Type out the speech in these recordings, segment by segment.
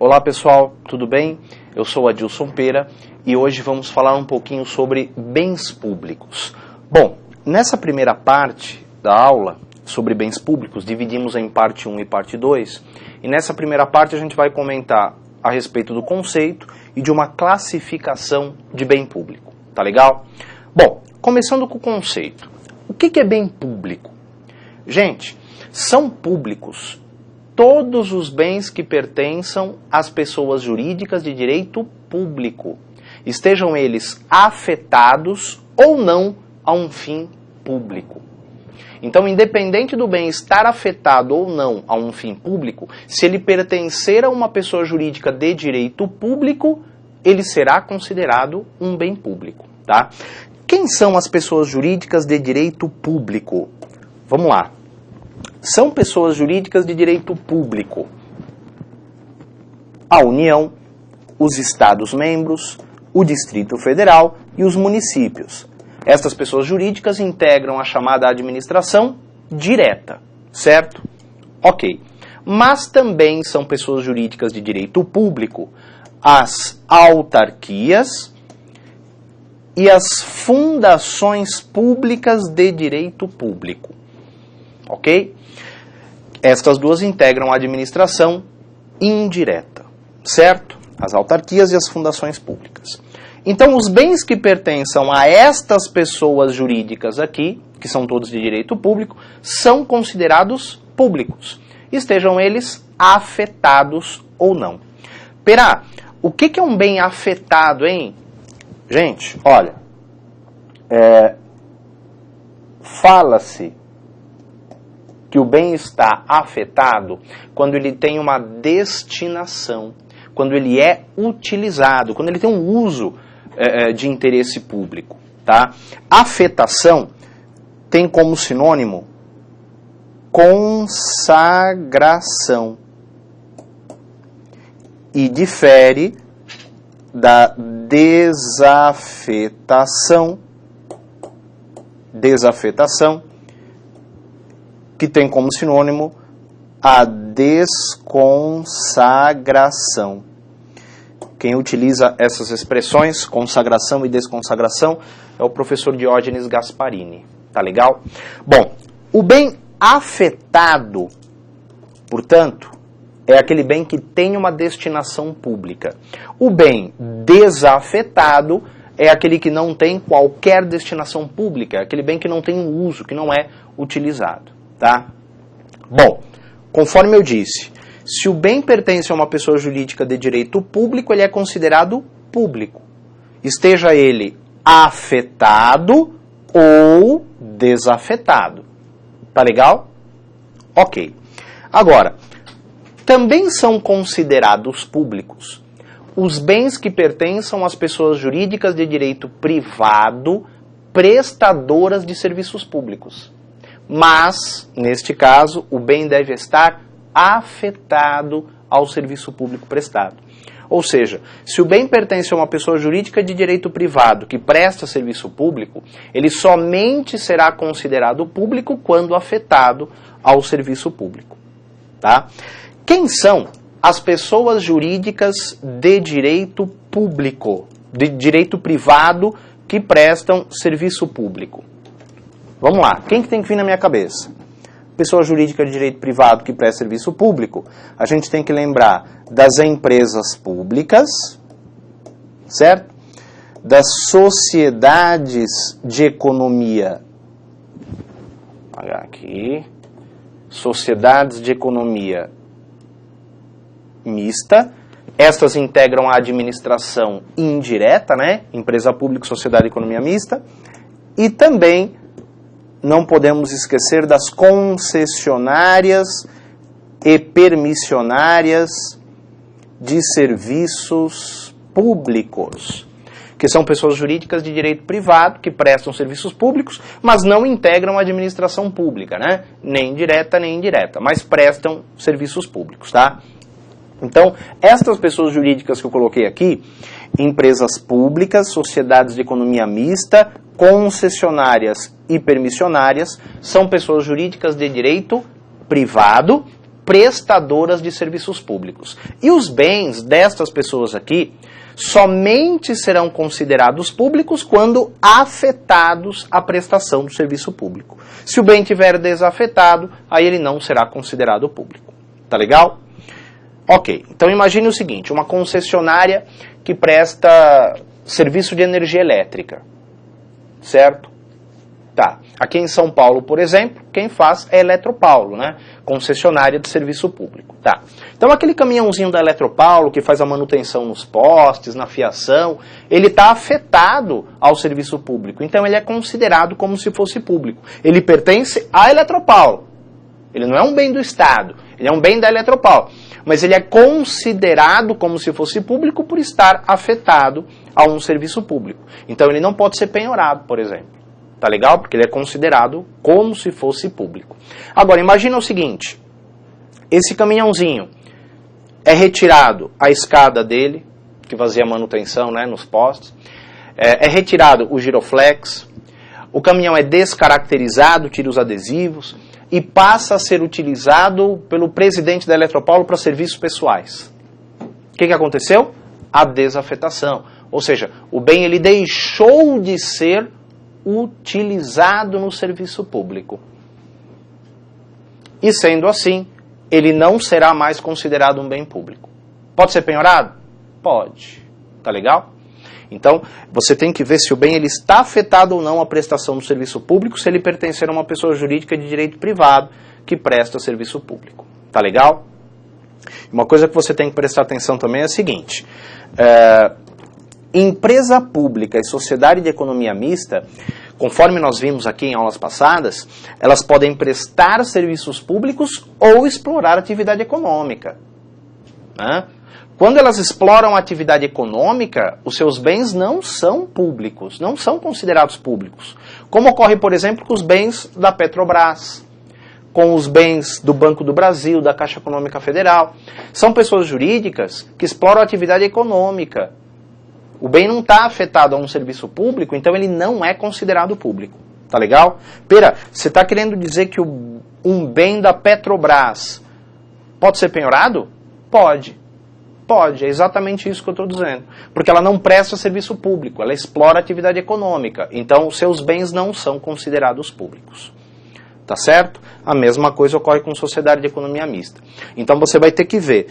Olá pessoal, tudo bem? Eu sou Adilson Pera e hoje vamos falar um pouquinho sobre bens públicos. Bom, nessa primeira parte da aula sobre bens públicos, dividimos em parte 1 e parte 2, e nessa primeira parte a gente vai comentar a respeito do conceito e de uma classificação de bem público, tá legal? Bom, começando com o conceito. O que é bem público? Gente, são públicos todos os bens que pertençam às pessoas jurídicas de direito público, estejam eles afetados ou não a um fim público. Então, independente do bem estar afetado ou não a um fim público, se ele pertencer a uma pessoa jurídica de direito público, ele será considerado um bem público, tá? Quem são as pessoas jurídicas de direito público? Vamos lá. São pessoas jurídicas de direito público a União, os Estados-membros, o Distrito Federal e os municípios. Estas pessoas jurídicas integram a chamada administração direta, certo? Ok. Mas também são pessoas jurídicas de direito público as autarquias e as fundações públicas de direito público. Ok? Estas duas integram a administração indireta, certo? As autarquias e as fundações públicas. Então, os bens que pertençam a estas pessoas jurídicas aqui, que são todos de direito público, são considerados públicos, estejam eles afetados ou não. Pera, o que é um bem afetado, hein? Gente, olha, fala-se que o bem está afetado quando ele tem uma destinação, quando ele é utilizado, quando ele tem um uso de interesse público, tá? Afetação tem como sinônimo consagração e difere da desafetação, que tem como sinônimo a desconsagração. Quem utiliza essas expressões, consagração e desconsagração, é o professor Diógenes Gasparini. Tá legal? Bom, o bem afetado, portanto, é aquele bem que tem uma destinação pública. O bem desafetado é aquele que não tem qualquer destinação pública, é aquele bem que não tem um uso, que não é utilizado. Tá? Bom, conforme eu disse, se o bem pertence a uma pessoa jurídica de direito público, ele é considerado público. Esteja ele afetado ou desafetado. Tá legal? Ok. Agora, também são considerados públicos os bens que pertençam às pessoas jurídicas de direito privado prestadoras de serviços públicos. Mas, neste caso, o bem deve estar afetado ao serviço público prestado. Ou seja, se o bem pertence a uma pessoa jurídica de direito privado que presta serviço público, ele somente será considerado público quando afetado ao serviço público. Tá? Quem são as pessoas jurídicas de direito público, de direito privado que prestam serviço público? Vamos lá, quem que tem que vir na minha cabeça? Pessoa jurídica de direito privado que presta serviço público, a gente tem que lembrar das empresas públicas, certo? Das sociedades de economia, aqui, sociedades de economia mista, estas integram a administração indireta, né? Empresa pública, sociedade de economia mista, e também não podemos esquecer das concessionárias e permissionárias de serviços públicos, que são pessoas jurídicas de direito privado que prestam serviços públicos, mas não integram a administração pública, né? Nem direta nem indireta, mas prestam serviços públicos, tá? Então, estas pessoas jurídicas que eu coloquei aqui, empresas públicas, sociedades de economia mista, concessionárias e permissionárias, são pessoas jurídicas de direito privado prestadoras de serviços públicos. E os bens destas pessoas aqui somente serão considerados públicos quando afetados à prestação do serviço público. Se o bem estiver desafetado, aí ele não será considerado público. Tá legal? Ok, então imagine o seguinte, uma concessionária que presta serviço de energia elétrica, certo? Tá, aqui em São Paulo, por exemplo, quem faz é a Eletropaulo, né? Concessionária de serviço público. Tá. Então aquele caminhãozinho da Eletropaulo que faz a manutenção nos postes, na fiação, ele está afetado ao serviço público. Então ele é considerado como se fosse público. Ele pertence à Eletropaulo. Ele não é um bem do Estado, ele é um bem da Eletropaulo. Mas ele é considerado como se fosse público por estar afetado a um serviço público. Então ele não pode ser penhorado, por exemplo. Tá legal? Porque ele é considerado como se fosse público. Agora, imagina o seguinte. Esse caminhãozinho é retirado a escada dele, que fazia manutenção, né, nos postes. É retirado o giroflex. O caminhão é descaracterizado, tira os adesivos e passa a ser utilizado pelo presidente da Eletropaulo para serviços pessoais. O que aconteceu? A desafetação. Ou seja, o bem ele deixou de ser utilizado no serviço público. E sendo assim, ele não será mais considerado um bem público. Pode ser penhorado? Pode. Tá legal? Então, você tem que ver se o bem ele está afetado ou não à prestação do serviço público, se ele pertencer a uma pessoa jurídica de direito privado que presta serviço público. Tá legal? Uma coisa que você tem que prestar atenção também é a seguinte. Empresa pública e sociedade de economia mista, conforme nós vimos aqui em aulas passadas, elas podem prestar serviços públicos ou explorar atividade econômica. Né? Quando elas exploram atividade econômica, os seus bens não são públicos, não são considerados públicos. Como ocorre, por exemplo, com os bens da Petrobras, com os bens do Banco do Brasil, da Caixa Econômica Federal. São pessoas jurídicas que exploram atividade econômica. O bem não está afetado a um serviço público, então ele não é considerado público. Tá legal? Pera, você está querendo dizer que um bem da Petrobras pode ser penhorado? Pode. Pode, é exatamente isso que eu estou dizendo. Porque ela não presta serviço público, ela explora atividade econômica. Então, os seus bens não são considerados públicos. Tá certo? A mesma coisa ocorre com sociedade de economia mista. Então, você vai ter que ver...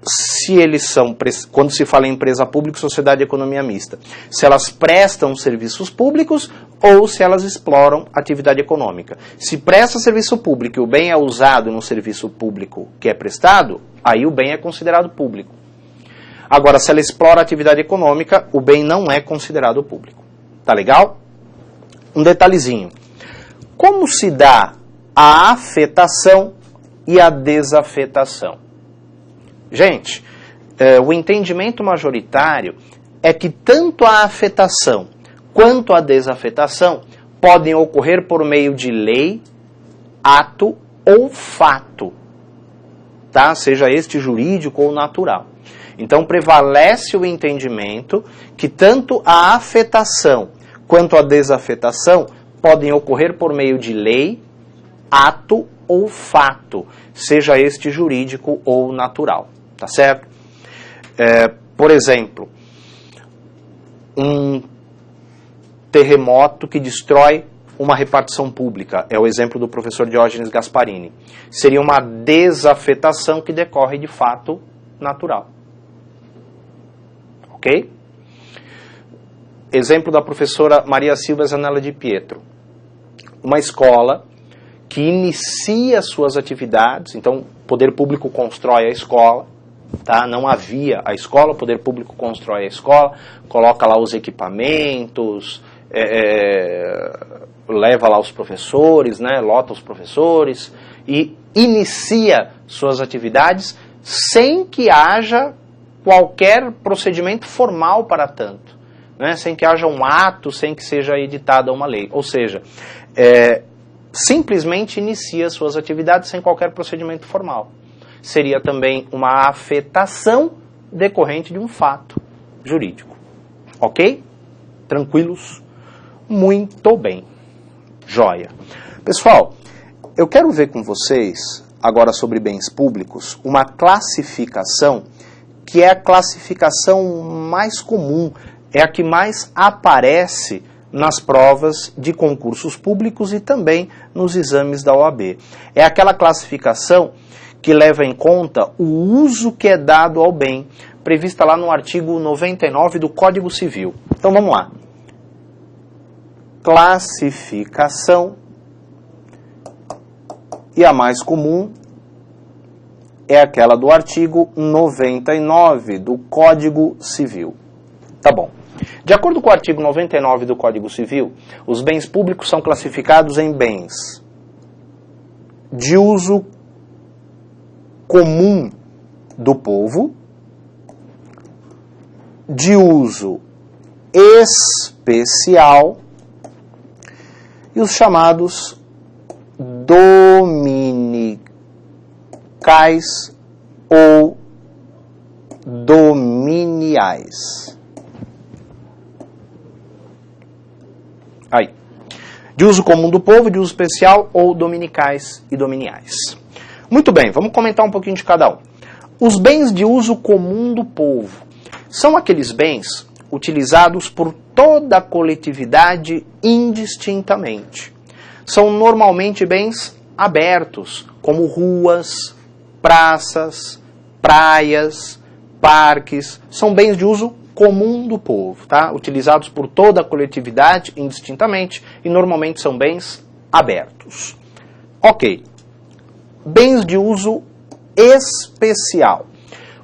se eles são, quando se fala em empresa pública, sociedade de economia mista, se elas prestam serviços públicos ou se elas exploram atividade econômica. Se presta serviço público e o bem é usado no serviço público que é prestado, aí o bem é considerado público. Agora, se ela explora atividade econômica, o bem não é considerado público. Tá legal? Um detalhezinho. Como se dá a afetação e a desafetação? Gente, o entendimento majoritário é que tanto a afetação quanto a desafetação podem ocorrer por meio de lei, ato ou fato, tá? Seja este jurídico ou natural. Então prevalece o entendimento que tanto a afetação quanto a desafetação podem ocorrer por meio de lei, ato ou fato, seja este jurídico ou natural. Tá certo? Por exemplo, um terremoto que destrói uma repartição pública, é o exemplo do professor Diógenes Gasparini. Seria uma desafetação que decorre de fato natural. Ok? Exemplo da professora Maria Silvia Zanella de Pietro. Uma escola que inicia suas atividades, então o poder público constrói a escola, tá? Não havia a escola, o poder público constrói a escola, coloca lá os equipamentos, leva lá os professores, né? Lota os professores e inicia suas atividades sem que haja qualquer procedimento formal para tanto, né? Sem que haja um ato, sem que seja editada uma lei. Ou seja, simplesmente inicia suas atividades sem qualquer procedimento formal. Seria também uma afetação decorrente de um fato jurídico. Ok? Tranquilos? Muito bem. Joia. Pessoal, eu quero ver com vocês agora sobre bens públicos, uma classificação que é a classificação mais comum, é a que mais aparece nas provas de concursos públicos e também nos exames da OAB. É aquela classificação que leva em conta o uso que é dado ao bem, prevista lá no artigo 99 do Código Civil. Então vamos lá. Classificação, e a mais comum é aquela do artigo 99 do Código Civil. Tá bom. De acordo com o artigo 99 do Código Civil, os bens públicos são classificados em bens de uso comum do povo, de uso especial e os chamados dominicais ou dominiais. Aí. De uso comum do povo, de uso especial ou dominicais e dominiais. Muito bem, vamos comentar um pouquinho de cada um. Os bens de uso comum do povo são aqueles bens utilizados por toda a coletividade indistintamente. São normalmente bens abertos, como ruas, praças, praias, parques. São bens de uso comum do povo, tá? Utilizados por toda a coletividade indistintamente e normalmente são bens abertos. Ok. Bens de uso especial.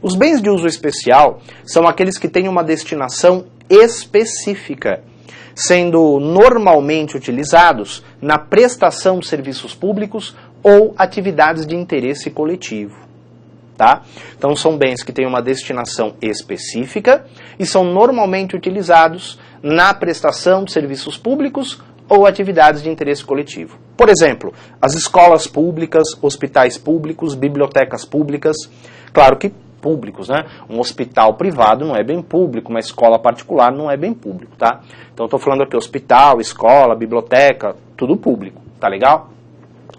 Os bens de uso especial são aqueles que têm uma destinação específica, sendo normalmente utilizados na prestação de serviços públicos ou atividades de interesse coletivo. Tá? Então são bens que têm uma destinação específica e são normalmente utilizados na prestação de serviços públicos ou atividades de interesse coletivo. Por exemplo, as escolas públicas, hospitais públicos, bibliotecas públicas, claro que públicos, né? Um hospital privado não é bem público, uma escola particular não é bem público, tá? Então estou falando aqui hospital, escola, biblioteca, tudo público, tá legal?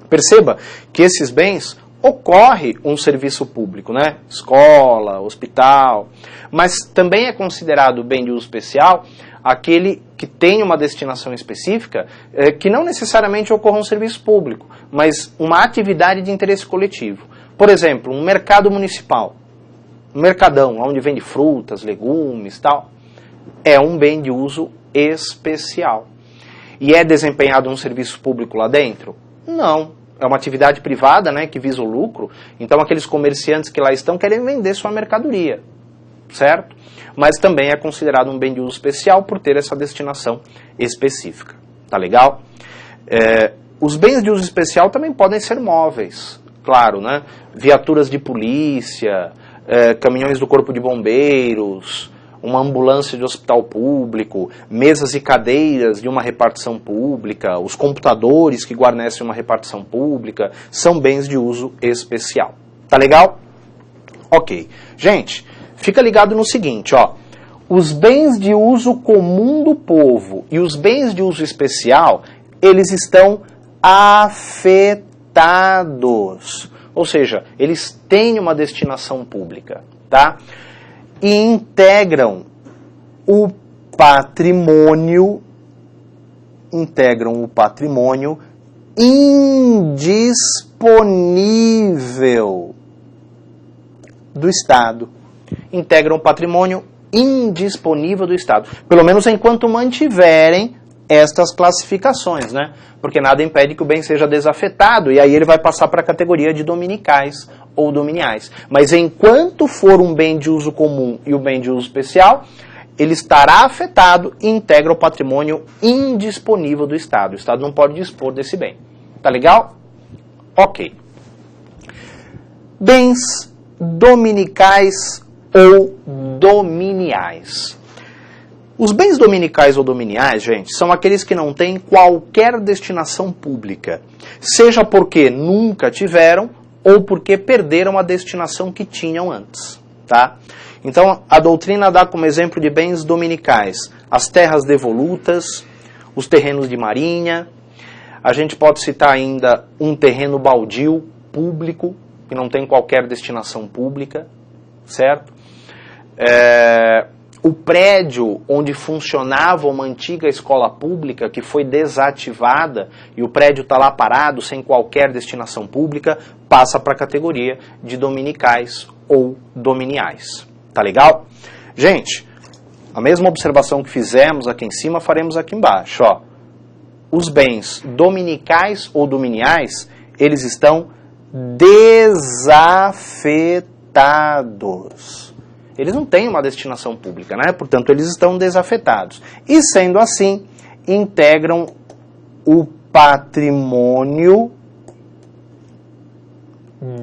Perceba que esses bens ocorre um serviço público, né? Escola, hospital, mas também é considerado bem de uso especial aquele que tem uma destinação específica, que não necessariamente ocorra um serviço público, mas uma atividade de interesse coletivo. Por exemplo, um mercado municipal, um mercadão, onde vende frutas, legumes, tal, é um bem de uso especial. E é desempenhado um serviço público lá dentro? Não. É uma atividade privada, né, que visa o lucro, então aqueles comerciantes que lá estão querem vender sua mercadoria, certo? Mas também é considerado um bem de uso especial por ter essa destinação específica, tá legal? Os bens de uso especial também podem ser móveis, claro, né? Viaturas de polícia, caminhões do corpo de bombeiros, uma ambulância de hospital público, mesas e cadeiras de uma repartição pública, os computadores que guarnecem uma repartição pública, são bens de uso especial. Tá legal? Ok. Gente, fica ligado no seguinte, ó. Os bens de uso comum do povo e os bens de uso especial, eles estão afetados. Ou seja, eles têm uma destinação pública, tá? E integram o patrimônio indisponível do Estado. Integram o patrimônio indisponível do Estado. Pelo menos enquanto mantiverem estas classificações, né? Porque nada impede que o bem seja desafetado e aí ele vai passar para a categoria de dominicais ou dominiais. Mas enquanto for um bem de uso comum e o bem de uso especial, ele estará afetado e integra o patrimônio indisponível do Estado. O Estado não pode dispor desse bem. Tá legal? Ok. Bens dominicais ou dominiais. Os bens dominicais ou dominiais, gente, são aqueles que não têm qualquer destinação pública, seja porque nunca tiveram ou porque perderam a destinação que tinham antes, tá? Então, a doutrina dá como exemplo de bens dominicais as terras devolutas, os terrenos de marinha, a gente pode citar ainda um terreno baldio, público, que não tem qualquer destinação pública, certo? O prédio onde funcionava uma antiga escola pública que foi desativada e o prédio está lá parado sem qualquer destinação pública, passa para a categoria de dominicais ou dominiais. Tá legal? Gente, a mesma observação que fizemos aqui em cima, faremos aqui embaixo. Ó. Os bens dominicais ou dominiais, eles estão desafetados. Eles não têm uma destinação pública, né? Portanto, eles estão desafetados. E, sendo assim, integram o patrimônio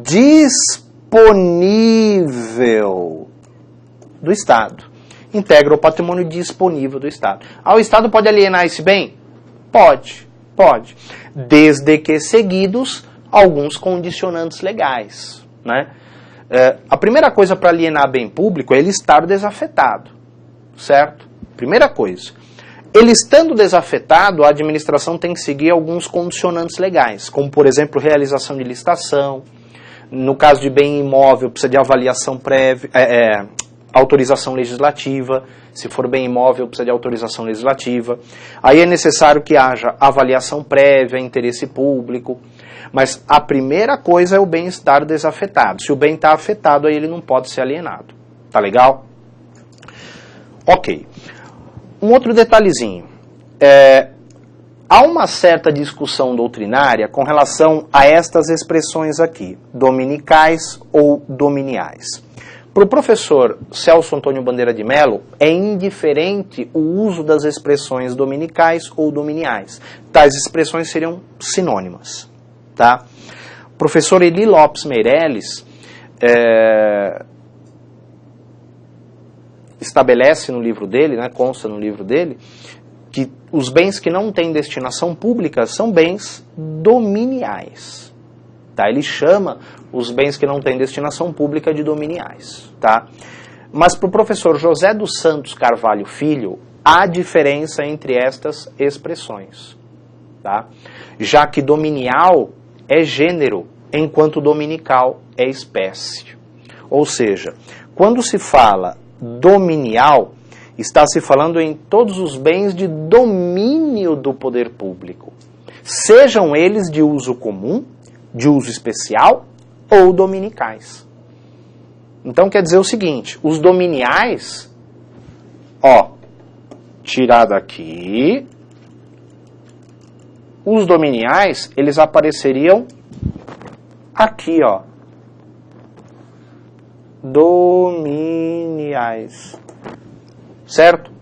disponível do Estado. Integra o patrimônio disponível do Estado. O Estado pode alienar esse bem? Pode. Desde que seguidos alguns condicionantes legais, né? A primeira coisa para alienar bem público é ele estar desafetado, certo? Primeira coisa. Ele estando desafetado, a administração tem que seguir alguns condicionantes legais, como, por exemplo, realização de licitação. No caso de bem imóvel, precisa de avaliação prévia, autorização legislativa. Se for bem imóvel, precisa de autorização legislativa. Aí é necessário que haja avaliação prévia, interesse público. Mas a primeira coisa é o bem estar desafetado. Se o bem está afetado, aí ele não pode ser alienado. Tá legal? Ok. Um outro detalhezinho. Há uma certa discussão doutrinária com relação a estas expressões aqui, dominicais ou dominiais. Para o professor Celso Antônio Bandeira de Mello, é indiferente o uso das expressões dominicais ou dominiais. Tais expressões seriam sinônimas. Tá? O professor Eli Lopes Meirelles estabelece no livro dele, né, consta no livro dele, que os bens que não têm destinação pública são bens dominiais. Tá? Ele chama os bens que não têm destinação pública de dominiais. Tá? Mas para o professor José dos Santos Carvalho Filho, há diferença entre estas expressões. Tá? Já que dominial é gênero, enquanto dominical é espécie. Ou seja, quando se fala dominial, está se falando em todos os bens de domínio do poder público, sejam eles de uso comum, de uso especial ou dominicais. Então quer dizer o seguinte, os dominiais, tirar daqui, os dominiais, eles apareceriam aqui, dominiais, certo?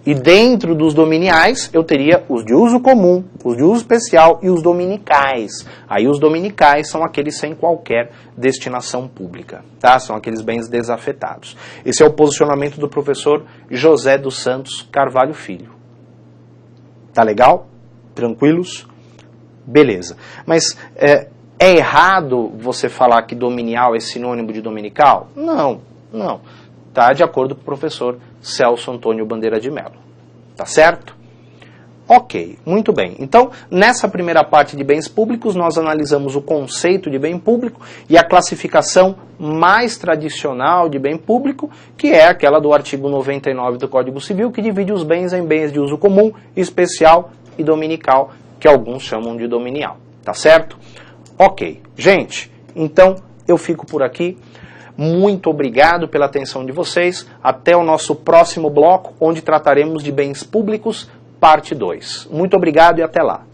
E dentro dos dominiais, eu teria os de uso comum, os de uso especial e os dominicais. Aí os dominicais são aqueles sem qualquer destinação pública, tá? São aqueles bens desafetados. Esse é o posicionamento do professor José dos Santos Carvalho Filho. Tá legal? Tranquilos? Beleza. Mas é errado você falar que dominial é sinônimo de dominical? Não. Tá de acordo com o professor Celso Antônio Bandeira de Mello. Tá certo? Ok, muito bem. Então, nessa primeira parte de bens públicos, nós analisamos o conceito de bem público e a classificação mais tradicional de bem público, que é aquela do artigo 99 do Código Civil, que divide os bens em bens de uso comum, especial e dominical, que alguns chamam de dominial. Tá certo? Ok. Gente, então eu fico por aqui. Muito obrigado pela atenção de vocês. Até o nosso próximo bloco, onde trataremos de bens públicos, parte 2. Muito obrigado e até lá.